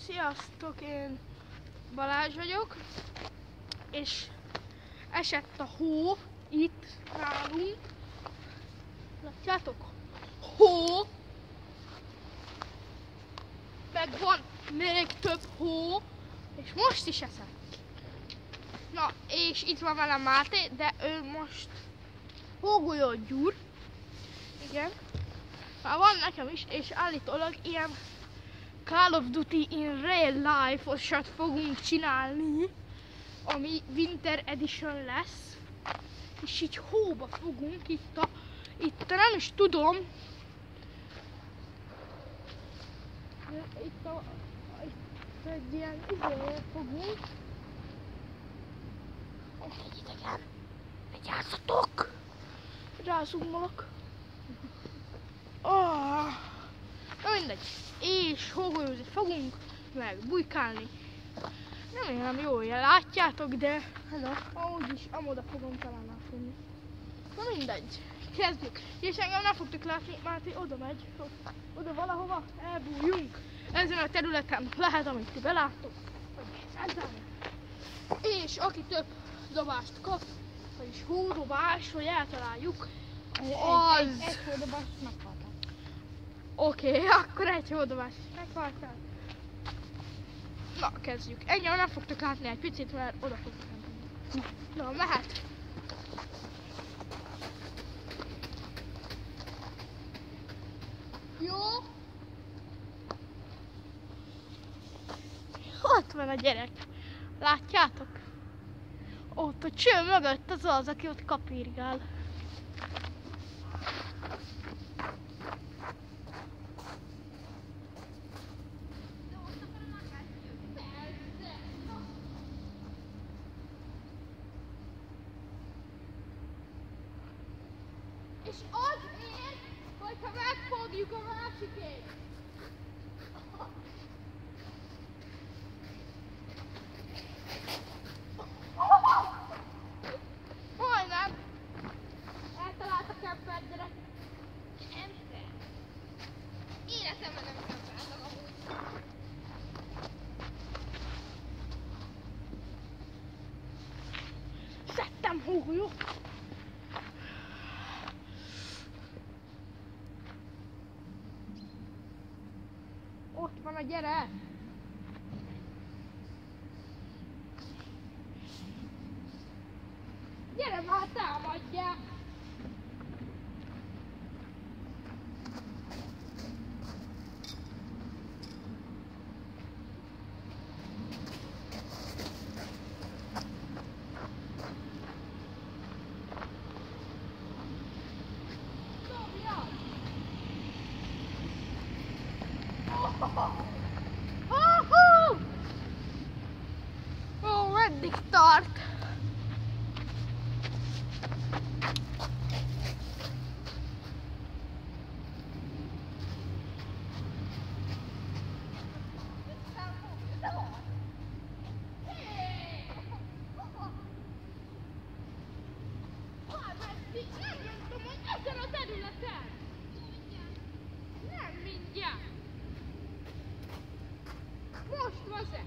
Sziasztok, én Balázs vagyok, és esett a hó itt nálunk. Látjátok? Hó! Meg van még több hó, és most is esett. Na, és itt van velem Máté, de ő most hógolyót gyúr. Igen. Már van nekem is, és állítólag ilyen Call of Duty in Real Life-osat fogunk csinálni, ami Winter Edition lesz, és így hóba fogunk, itt nem is tudom, itt egy ilyen izéért fogunk, egy idegen, vigyázzatok, rázumolok. Na mindegy, és hógolyózni fogunk, meg bujkálni. Remélem jól látjátok, de amúgy is amoda fogom talán átvinni. Na mindegy, kezdjük. És engem nem fogtok látni, Máté oda megy, oda valahova, elbújjunk. Ezen a területen lehet, amit ti beláttok, és aki több dobást kap, vagyis hódobás, hogy eltaláljuk, az... Egy hódobást meghaltál. Oké, akkor egy hódobás meghaltál. Na, kezdjük. Engem nem fogtok látni egy picit, mert oda fogtok menni. Na, mehet. Jó. Ott van a gyerek. Látjátok? Ott a cső mögött az, aki ott kapirgál. És azért, hogyha megfogjuk a másikét. Majdnem. Eltalált a kemper gyerek. Ember. Életemben nem kapáltam amúgy. Szedtem hógolyót. Ott van a gyerek! Gyere már, támadjál! Ó, meddig tart? Ezen a területen! Nem mindjárt! Most van se!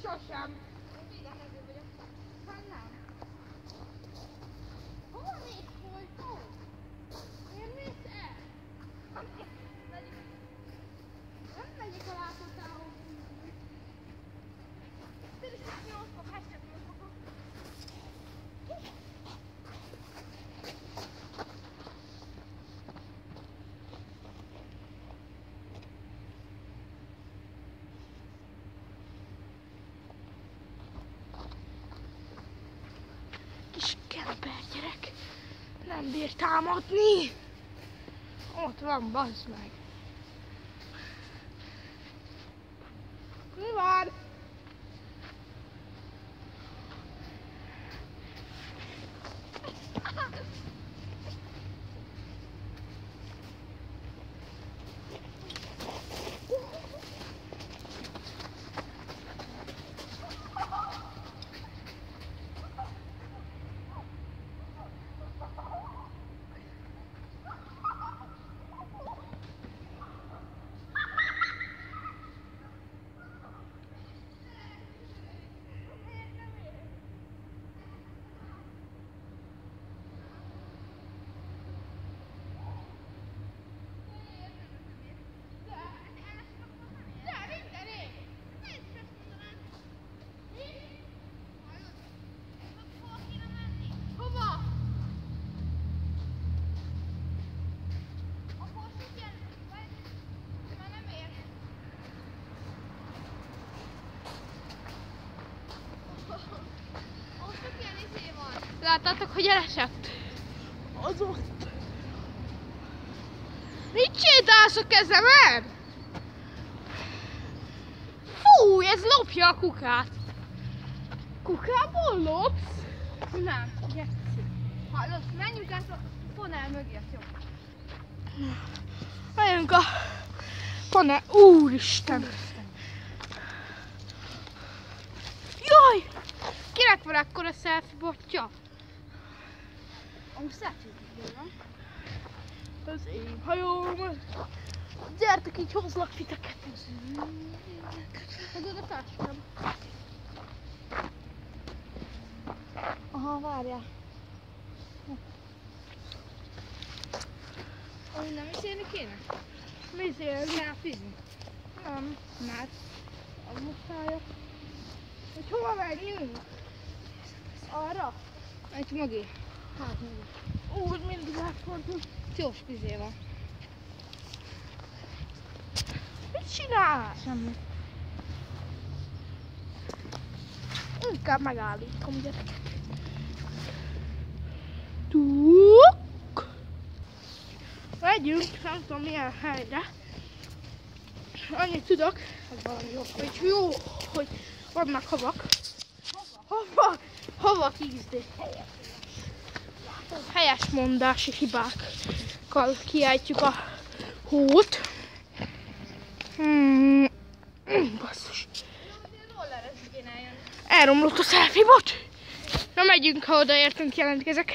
sosem. Védekező vagyok. Hát nem. Hova mész folytó? Miért mész el? Nem megyek a látótáron kívül. Tényleg 8 fok, hashtag 8 fokok. Kis kemper gyerek. Nem bír támadni. Ott van, bazd meg. Mi van? Láttátok, hogy elesett? Az ott. Mit csinálsz a kezemen? Fú, ez lopja a kukát. Kukából lopsz? Nem, geci. Hallod, menjünk át a fonál mögé, jó? Menjünk a panel. Úristen! Jaj! Kinek van ekkora selfie botja? Amúgy szeretjük, nem? Az én hajóm. Gyertek, így hozlak titeket. Ez a táskám. Aha, várjál. Amúgy nem is élni kéne? Mi zél? Selfie-zni. Nem. Mert A muszája. Hogy hova megyünk? Arra? itt mögé. Hát mögé. Úgy mindig megfordul. Gyors izé van. Mit csinálsz? Semmi. Inkább megállítom, gyerekek. Tuk! Megyünk, nem tudom milyen helyre. Annyit tudok, hogy valami jó, hogy vannak havak. Havak ízdé. Helyes mondási hibákkal kiejtjük a hót. Basszus. Rollerezni kéne eljönni. Elromlott a selfie bot. Na megyünk, ha odaértünk, jelentkezek.